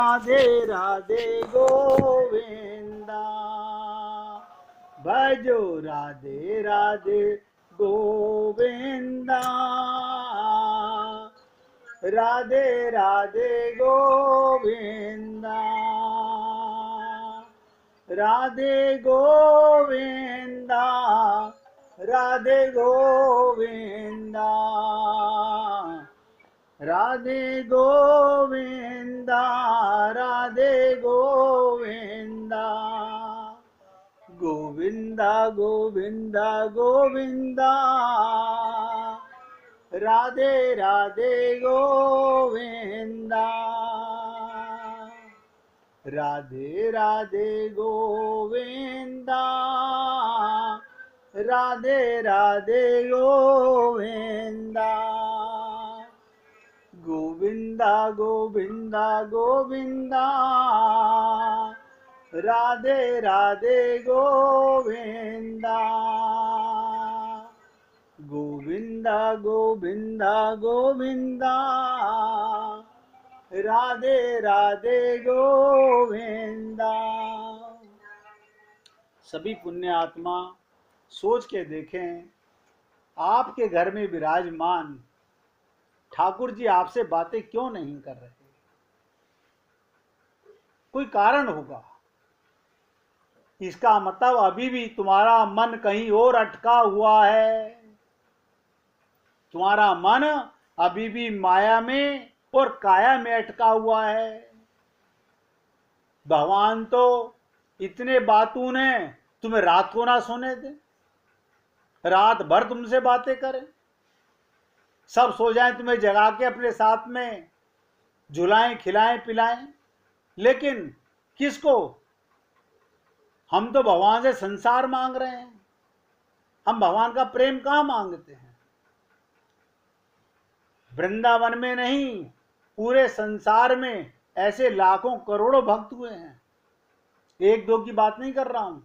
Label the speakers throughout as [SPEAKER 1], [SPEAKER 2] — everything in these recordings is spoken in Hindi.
[SPEAKER 1] राधे राधे गोविंदा, भजो राधे राधे गोविंदा, राधे राधे गोविंदा, राधे गोविंदा, राधे गोविंदा, राधे गोविंदा, राधे गोविंदा, गोविंदा गोविंदा गोविंदा, राधे राधे गोविंदा, राधे राधे गोविंदा, राधे राधे गोविंदा, गोविंदा गोविंदा गोविंदा, राधे राधे गोविंदा, गोविंदा गोविंदा गोविंदा, राधे राधे गोविंदा। सभी पुण्य आत्मा सोच के देखें, आपके घर में विराजमान ठाकुर जी आपसे बातें क्यों नहीं कर रहे? कोई कारण होगा। इसका मतलब अभी भी तुम्हारा मन कहीं और अटका हुआ है। तुम्हारा मन अभी भी माया में और काया में अटका हुआ है। भगवान तो इतने बातून हैं, तुम्हें रात को ना सोने दे, रात भर तुमसे बातें करें, सब सो जाएं, तुम्हें जगा के अपने साथ में झुलाएं, खिलाएं, पिलाएं। लेकिन किसको? हम तो भगवान से संसार मांग रहे हैं। हम भगवान का प्रेम कहां मांगते हैं? वृंदावन में नहीं, पूरे संसार में ऐसे लाखों करोड़ों भक्त हुए हैं। एक दो की बात नहीं कर रहा हूं।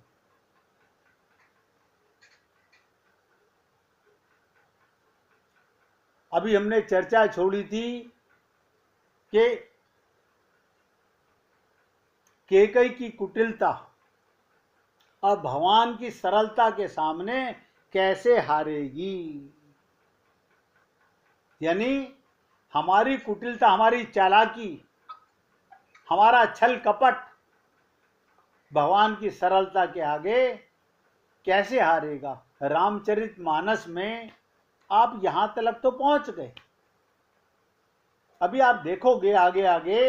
[SPEAKER 1] अभी हमने चर्चा छोड़ी थी कि कैकेयी की कुटिलता अब भगवान की सरलता के सामने कैसे हारेगी। यानी हमारी कुटिलता, हमारी चालाकी, हमारा छल कपट भगवान की सरलता के आगे कैसे हारेगा। रामचरितमानस में आप यहां तक तो पहुंच गए। अभी आप देखोगे आगे आगे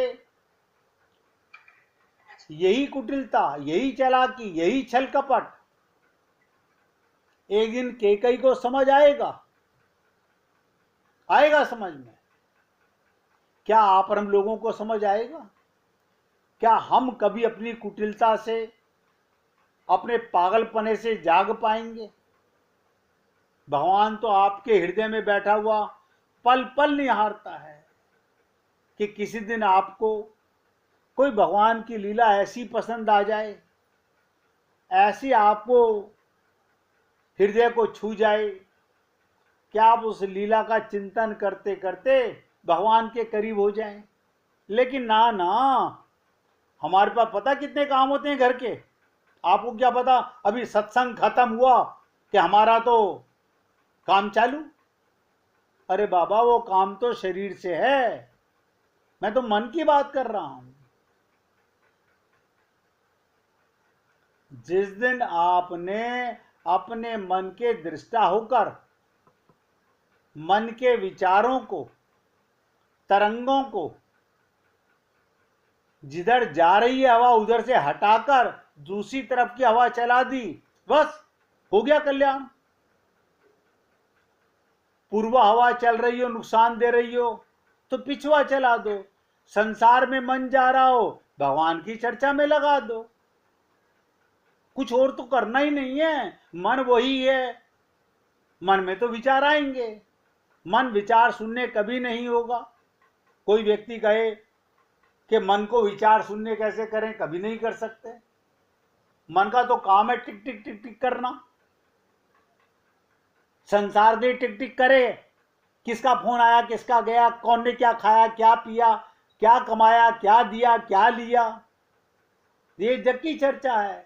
[SPEAKER 1] यही कुटिलता, यही चालाकी, यही छल कपट एक दिन कैकेयी को समझ आएगा समझ में। क्या आप हम लोगों को समझ आएगा? क्या हम कभी अपनी कुटिलता से, अपने पागलपने से जाग पाएंगे? भगवान तो आपके हृदय में बैठा हुआ पल पल निहारता है कि किसी दिन आपको कोई भगवान की लीला ऐसी पसंद आ जाए, ऐसी आपको हृदय को छू जाए कि आप उस लीला का चिंतन करते करते भगवान के करीब हो जाएं। लेकिन ना ना, हमारे पास पता कितने काम होते हैं घर के। आपको क्या पता, अभी सत्संग खत्म हुआ कि हमारा तो काम चालू। अरे बाबा, वो काम तो शरीर से है, मैं तो मन की बात कर रहा हूं। जिस दिन आपने अपने मन के दृष्टा होकर मन के विचारों को, तरंगों को, जिधर जा रही है हवा उधर से हटाकर दूसरी तरफ की हवा चला दी, बस हो गया कल्याण। पूर्वा हवा चल रही हो, नुकसान दे रही हो, तो पिछवा चला दो। संसार में मन जा रहा हो, भगवान की चर्चा में लगा दो। कुछ और तो करना ही नहीं है। मन वही है, मन में तो विचार आएंगे। मन विचार शून्य कभी नहीं होगा। कोई व्यक्ति कहे कि मन को विचार शून्य कैसे करें, कभी नहीं कर सकते। मन का तो काम है टिक टिक टिक टिक करना। संसार दे टिक टिक करे, किसका फोन आया, किसका गया, कौन ने क्या खाया, क्या पिया, क्या कमाया, क्या दिया, क्या लिया, ये जग की चर्चा है।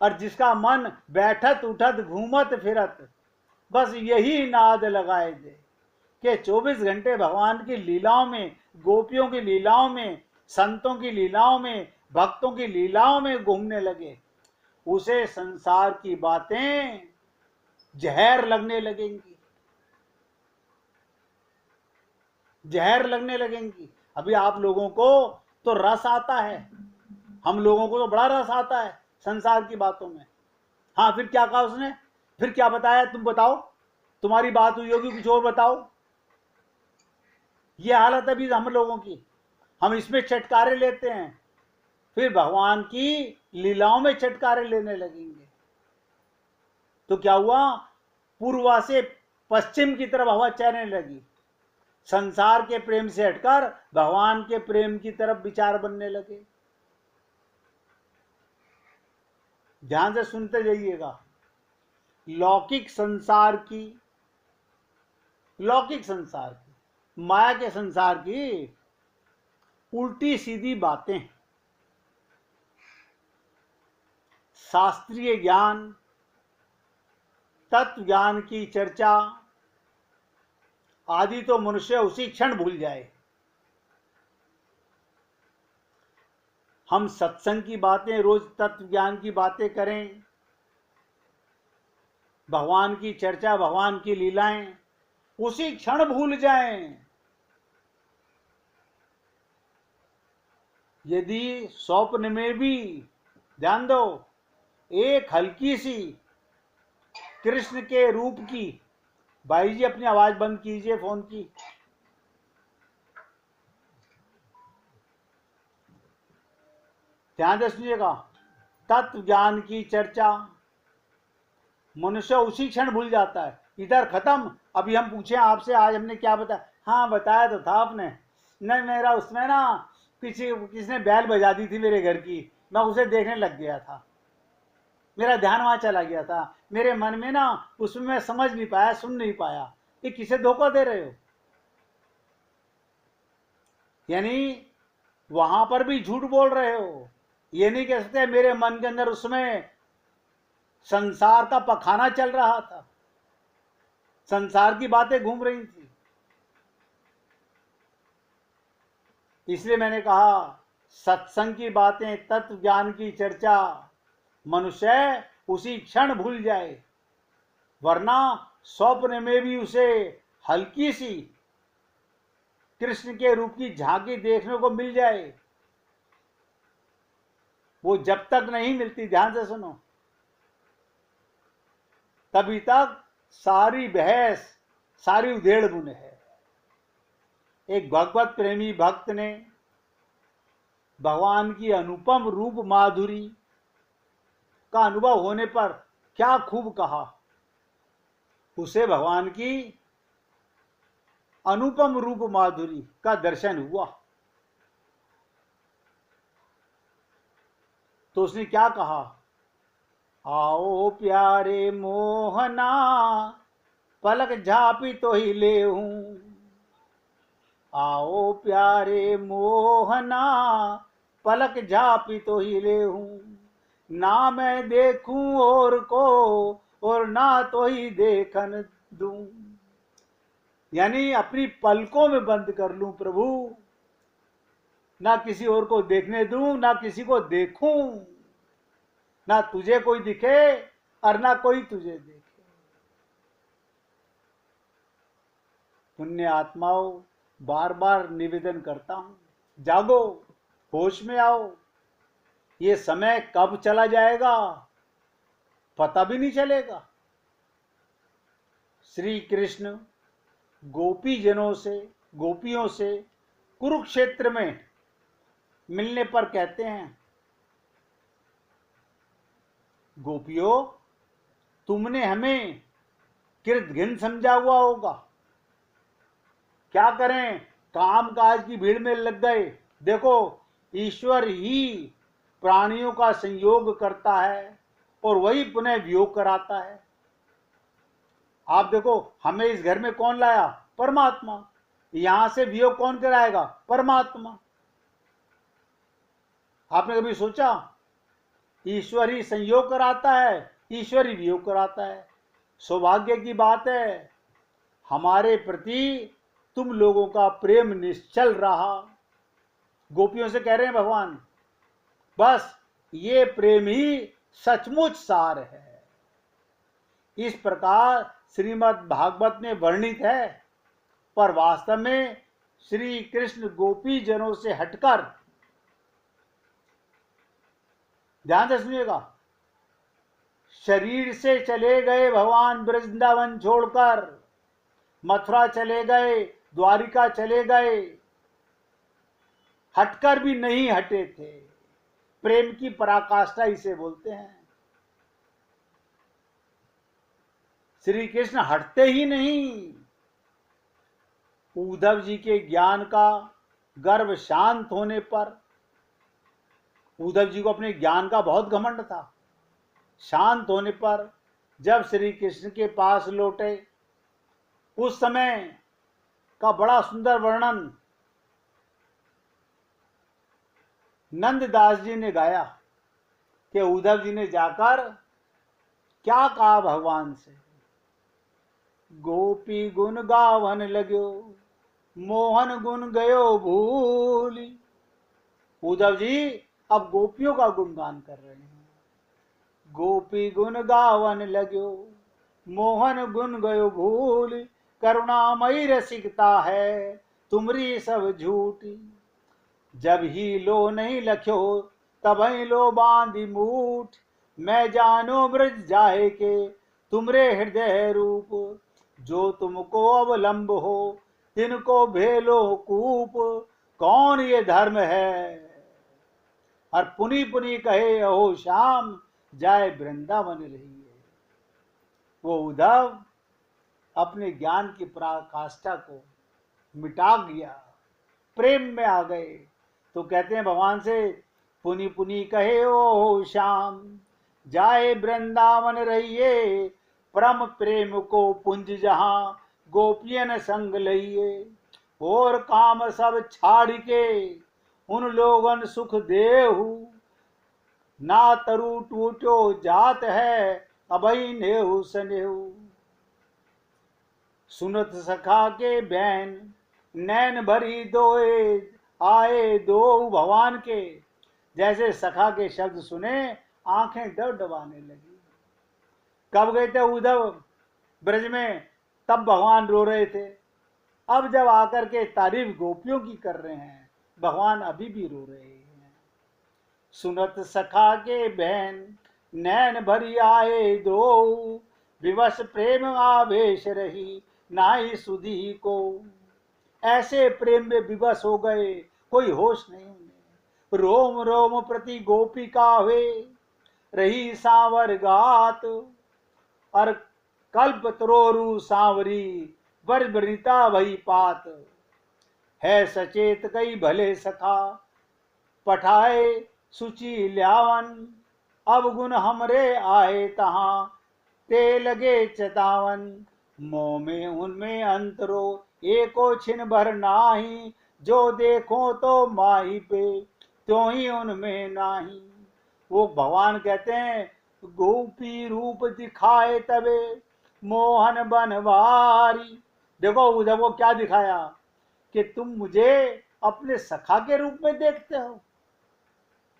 [SPEAKER 1] और जिसका मन बैठत उठत घूमत फिरत बस यही नाद लगाए दे कि 24 घंटे भगवान की लीलाओं में, गोपियों की लीलाओं में, संतों की लीलाओं में, भक्तों की लीलाओं में घूमने लगे, उसे संसार की बातें जहर लगने लगेंगी, जहर लगने लगेंगी। अभी आप लोगों को तो रस आता है, हम लोगों को तो बड़ा रस आता है संसार की बातों में। हाँ, फिर क्या कहा उसने, फिर क्या बताया, तुम बताओ, तुम्हारी बात हुई होगी, कुछ और बताओ। ये हालत है अभी हम लोगों की, हम इसमें चटकारे लेते हैं, फिर भगवान की लीलाओं में चटकारे लेने लगेंगे। तो क्या हुआ, पूर्वा से पश्चिम की तरफ हवा चलने लगी, संसार के प्रेम से हटकर भगवान के प्रेम की तरफ विचार बनने लगे। ध्यान से सुनते जाइएगा। लौकिक संसार की, लौकिक संसार की, माया के संसार की उल्टी सीधी बातें, शास्त्रीय ज्ञान, तत्व ज्ञान की चर्चा आदि तो मनुष्य उसी क्षण भूल जाए। हम सत्संग की बातें, रोज तत्व ज्ञान की बातें करें, भगवान की चर्चा, भगवान की लीलाएं, उसी क्षण भूल जाएं। यदि स्वप्न में भी, ध्यान दो, एक हल्की सी कृष्ण के रूप की, भाई जी अपनी आवाज बंद कीजिए फोन की, ध्यान से सुनिएगा। तत्व ज्ञान की चर्चा मनुष्य उसी क्षण भूल जाता है, इधर खत्म। अभी हम पूछे आपसे आज हमने क्या बताया, हाँ बताया तो था आपने, नहीं मेरा उसमें ना किसने बैल बजा दी थी मेरे घर की, मैं उसे देखने लग गया था, मेरा ध्यान वहां चला गया था, मेरे मन में ना उसमें मैं समझ नहीं पाया, सुन नहीं पाया। ये किसे धोखा दे रहे हो? यानी वहां पर भी झूठ बोल रहे हो। ये नहीं कह सकते मेरे मन के अंदर उसमें संसार का पखाना चल रहा था, संसार की बातें घूम रही थी। इसलिए मैंने कहा सत्संग की बातें, तत्व ज्ञान की चर्चा मनुष्य उसी क्षण भूल जाए, वरना स्वप्न में भी उसे हल्की सी कृष्ण के रूप की झांकी देखने को मिल जाए, वो जब तक नहीं मिलती, ध्यान से सुनो, तभी तक सारी बहस, सारी उधेड़ बुन है। एक भगवत प्रेमी भक्त ने भगवान की अनुपम रूप माधुरी का अनुभव होने पर क्या खूब कहा, उसे भगवान की अनुपम रूप माधुरी का दर्शन हुआ। तो उसने क्या कहा, आओ प्यारे मोहना पलक झापी तो ही ले हूं, आओ प्यारे मोहना पलक झापी तो ही ले हूं, ना मैं देखूं और को और ना तो ही देखन दूं। यानी अपनी पलकों में बंद कर लूं प्रभु, ना किसी और को देखने दूं, ना किसी को देखूं, ना तुझे कोई दिखे और ना कोई तुझे देखे। पुण्य आत्माओं, बार बार निवेदन करता हूं, जागो, होश में आओ। ये समय कब चला जाएगा पता भी नहीं चलेगा। श्री कृष्ण गोपी जनों से, गोपियों से कुरुक्षेत्र में मिलने पर कहते हैं, गोपियों तुमने हमें कृतघ्न समझा हुआ होगा, क्या करें, काम काज की भीड़ में लग गए। देखो ईश्वर ही प्राणियों का संयोग करता है और वही पुनः वियोग कराता है। आप देखो हमें इस घर में कौन लाया, परमात्मा, यहां से वियोग कौन कराएगा? परमात्मा। आपने कभी सोचा? ईश्वर ही संयोग कराता है, ईश्वर ही वियोग कराता है। सौभाग्य की बात है हमारे प्रति तुम लोगों का प्रेम निश्चल रहा। गोपियों से कह रहे हैं भगवान, बस ये प्रेम ही सचमुच सार है। इस प्रकार श्रीमद् भागवत में वर्णित है, पर वास्तव में श्री कृष्ण गोपी जनों से हटकर, ध्यान से सुनिएगा, शरीर से चले गए भगवान वृंदावन छोड़कर, मथुरा चले गए, द्वारिका चले गए, हटकर भी नहीं हटे थे। प्रेम की पराकाष्ठा इसे बोलते हैं। श्री कृष्ण हटते ही नहीं। उद्धव जी के ज्ञान का गर्व शांत होने पर, उद्धव जी को अपने ज्ञान का बहुत घमंड था, शांत होने पर जब श्री कृष्ण के पास लौटे, उस समय का बड़ा सुंदर वर्णन नंददास जी ने गाया कि उद्धव जी ने जाकर क्या कहा भगवान से, गोपी गुण गावन लग्यो मोहन गुण गयो भूली। उद्धव जी अब गोपियों का गुणगान कर रहे हैं। गोपी गुण गावन लग्यो मोहन गुण गयो भूली, करुणामयी रसिकता है तुमरी सब झूठी। जब ही लो नहीं लख्यो तब ही लो बांधी मूठ, मैं जानो ब्रज जाए के तुमरे हृदय रूप। जो तुमको अवलंब हो तिनको भेलो कूप, कौन ये धर्म है और पुनी पुनी कहे अहो श्याम जाए वृंदावन रही है। वो उद्धव अपने ज्ञान की पराकाष्ठा को मिटा गया, प्रेम में आ गए। तो कहते हैं भगवान से, पुनी पुनी कहे ओ श्याम जाए वृंदावन रहिए, परम प्रेम को पुंज जहां गोपियन संग लइए। और काम सब छाड़ के उन लोगन सुख देहु, ना तरु टूटो जात है अभई नेहु सनेहु। सुनत सखा के बैन नैन भरी दोए आए दो। भगवान के जैसे सखा के शब्द सुने आंखें डबडबाने लगी। कब गए थे उद्धव ब्रज में? तब भगवान रो रहे थे। अब जब आकर के तारीफ गोपियों की कर रहे हैं, भगवान अभी भी रो रहे हैं। सुनत सखा के बहन नैन भरी आए दो, विवश प्रेम आवेश रही नाई सुधी को। ऐसे प्रेम में विवश हो गए, कोई होश नहीं उन्हें। रोम रोम प्रति गोपिका हुए रही सांवर गात, और कल्प तरोरु सांवरी बरबरीता भई पात। है सचेत कई भले सखा पठाए सुचि ल्यावन, अवगुण हमरे आए तहां ते लगे चेतावन। मोह में उनमें अंतरो एको छिन भर नाही, जो देखो तो माही पे त्यों ही उनमें नाही। वो भगवान कहते हैं, गोपी रूप दिखाए तबे मोहन बनवारी। देखो उधर वो क्या दिखाया कि तुम मुझे अपने सखा के रूप में देखते हो,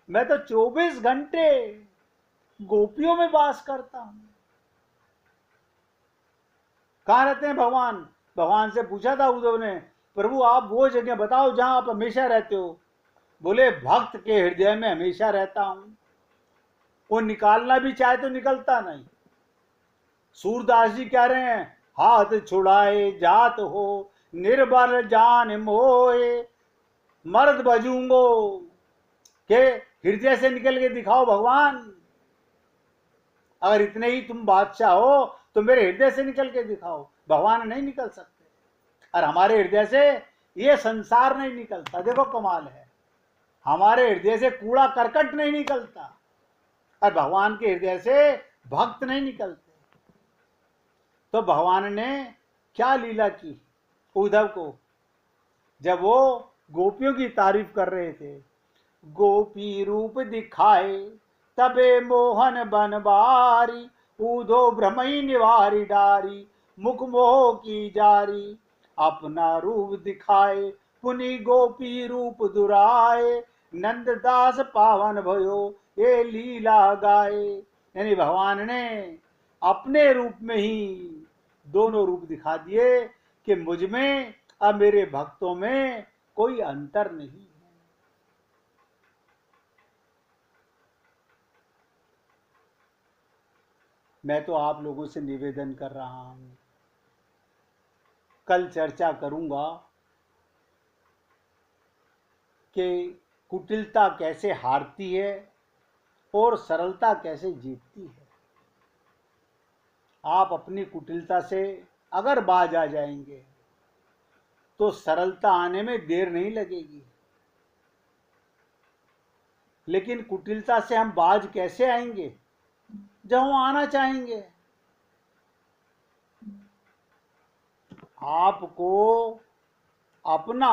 [SPEAKER 1] मैं तो 24 घंटे गोपियों में वास करता हूं। कहां रहते हैं भगवान? भगवान से पूछा था उद्धव ने, प्रभु आप वो जगह बताओ जहां आप हमेशा रहते हो। बोले भक्त के हृदय में हमेशा रहता हूं, वो निकालना भी चाहे तो निकलता नहीं। सूरदास जी कह रहे हैं, हाथ छुड़ाए जात हो निर्बल जान मोए, मर्द बजूंगो के हृदय से निकल के दिखाओ भगवान। अगर इतने ही तुम बादशाह हो तो मेरे हृदय से निकल के दिखाओ। भगवान नहीं निकल सकते, और हमारे हृदय से ये संसार नहीं निकलता। देखो कमाल है, हमारे हृदय से कूड़ा करकट नहीं निकलता, और भगवान के हृदय से भक्त नहीं निकलते। तो भगवान ने क्या लीला की उद्धव को जब वो गोपियों की तारीफ कर रहे थे। गोपी रूप दिखाए तबे मोहन बनवारी, ऊधो भ्रमई निवारी डारी, मुख मोह की जारी। अपना रूप दिखाए पुनि गोपी रूप दुराए, नंददास पावन भयो ये लीला गाए। यानी भगवान ने अपने रूप में ही दोनों रूप दिखा दिए कि मुझ में और मेरे भक्तों में कोई अंतर नहीं है। मैं तो आप लोगों से निवेदन कर रहा हूं, कल चर्चा करूंगा कि कुटिलता कैसे हारती है और सरलता कैसे जीतती है। आप अपनी कुटिलता से अगर बाज आ जाएंगे तो सरलता आने में देर नहीं लगेगी। लेकिन कुटिलता से हम बाज कैसे आएंगे? जब हम आना चाहेंगे। आपको अपना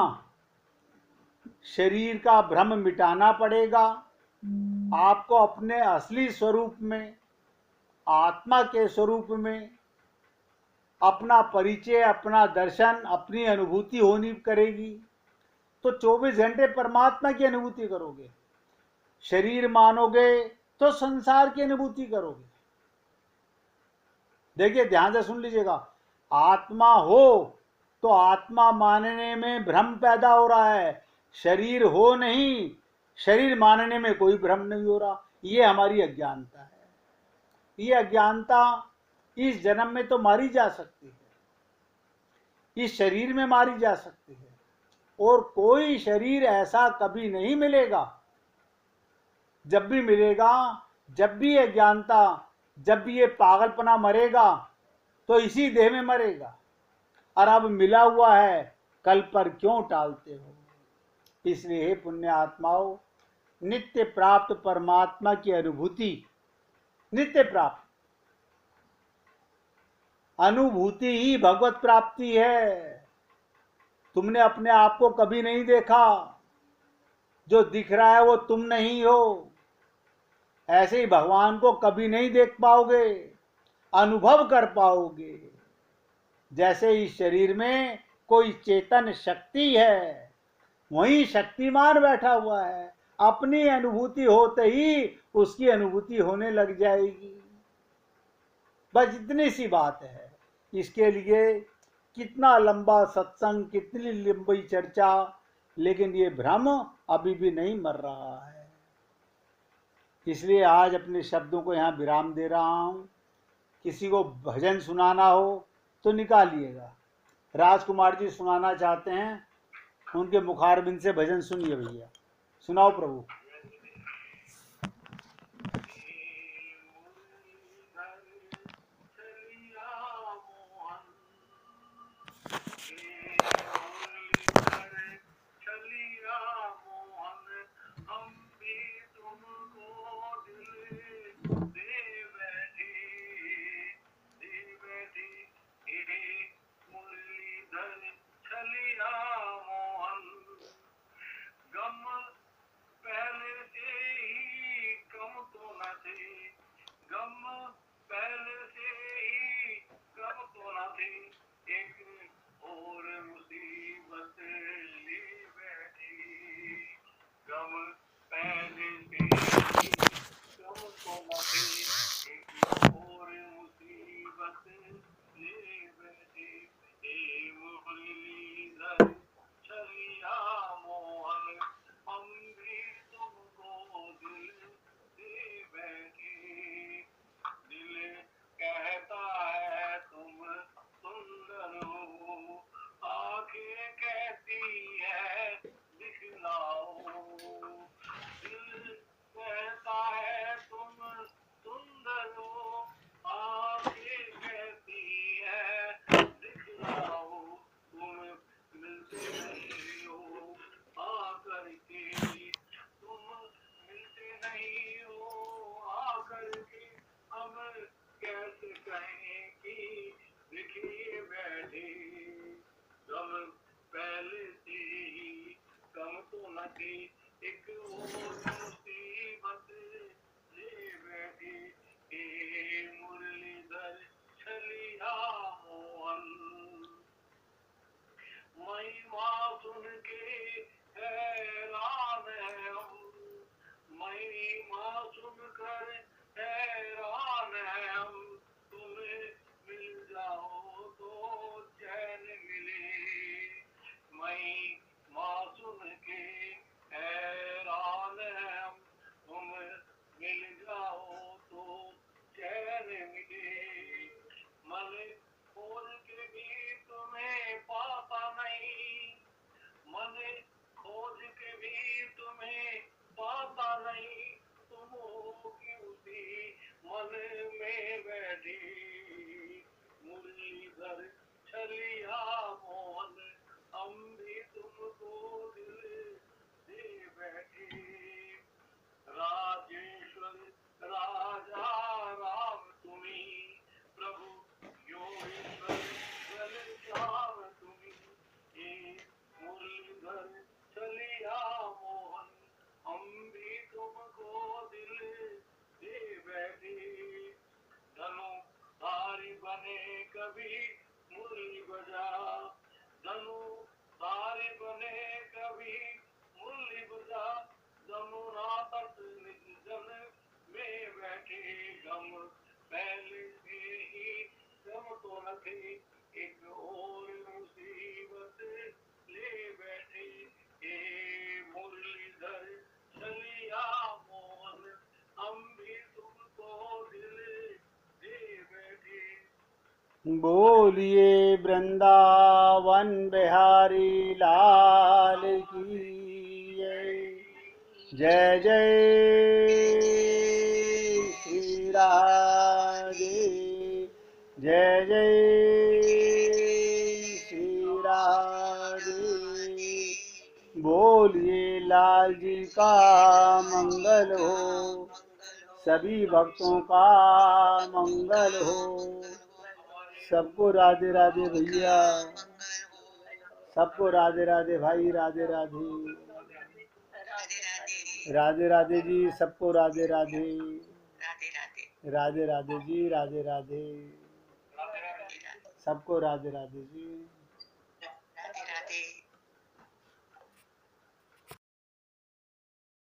[SPEAKER 1] शरीर का भ्रम मिटाना पड़ेगा। आपको अपने असली स्वरूप में, आत्मा के स्वरूप में अपना परिचय, अपना दर्शन, अपनी अनुभूति होनी करेगी। तो 24 घंटे परमात्मा की अनुभूति करोगे। शरीर मानोगे तो संसार की अनुभूति करोगे। देखिए, ध्यान से सुन लीजिएगा, आत्मा हो तो आत्मा मानने में भ्रम पैदा हो रहा है, शरीर हो नहीं, शरीर मानने में कोई भ्रम नहीं हो रहा। ये हमारी अज्ञानता है। ये अज्ञानता इस जन्म में तो मारी जा सकती है, इस शरीर में मारी जा सकती है, और कोई शरीर ऐसा कभी नहीं मिलेगा। जब भी मिलेगा, जब भी ये अज्ञानता, जब भी ये पागलपना मरेगा तो इसी देह में मरेगा। और अब मिला हुआ है, कल पर क्यों टालते हो? इसलिए हे पुण्य आत्माओं, नित्य प्राप्त परमात्मा की अनुभूति, नित्य प्राप्त अनुभूति ही भगवत प्राप्ति है। तुमने अपने आप को कभी नहीं देखा, जो दिख रहा है वो तुम नहीं हो। ऐसे ही भगवान को कभी नहीं देख पाओगे, अनुभव कर पाओगे। जैसे इस शरीर में कोई चेतन शक्ति है, वहीं शक्तिमान बैठा हुआ है। अपनी अनुभूति होते ही उसकी अनुभूति होने लग जाएगी। बस इतनी सी बात है। इसके लिए कितना लंबा सत्संग, कितनी लंबी चर्चा, लेकिन ये भ्रम अभी भी नहीं मर रहा है। इसलिए आज अपने शब्दों को यहाँ विराम दे रहा हूँ। किसी को भजन सुनाना हो तो निकालिएगा। राजकुमार जी सुनाना चाहते हैं, उनके मुखारबिंद से भजन सुनिए भैया। सुनाओ प्रभु।
[SPEAKER 2] एक और मुसीबत ले बैठी हे मुरलीधर छलिया मोहन। महिमा सुन के हैरान है हम, महिमा सुनकर हैरान है हम, तुम्हें मिल जाओ तो चैन मिले। महिमा सुन के हैरान है हम, तुम मिल जाओ तो चैन मिले। मन खोल के भी तुम्हें पाता नहीं, मन खोज के भी तुम्हें पाता नहीं, तुम हो कि उसी मन में बैठी मुरलीधर छलिया मोहन। हम भी तुमको दिल दे बैठे। राजेश्वर राजा राम तुम्ही, प्रभु यो ईश्वर घनश्याम तुम्ही, हे मुरलीधर छलिया मोहन। हम भी तुमको दिल दे बैठे। धनु धारी बने कभी मुरली बजा, धनु धारी बने कभी मुरली बजा। जमुना तट निर्जन में बैठे गम पहले से ही गम तो रखे, एक और मुसीबत ले बैठे हे मुरलीधर छलिया मोहन। हम भी तुमको दिल दे बैठे।
[SPEAKER 1] बोलिए वृंदावन बिहारी लाल की जय जय श्री राधे, जय जय श्री राधे। बोलिए लाल जी का मंगल हो, सभी भक्तों का मंगल हो। सबको राधे राधे भैया, सबको राधे राधे भाई, राधे राधे, राधे राधे जी, सबको राधे राधे, राधे राधे जी, राधे राधे, सबको राधे राधे जी।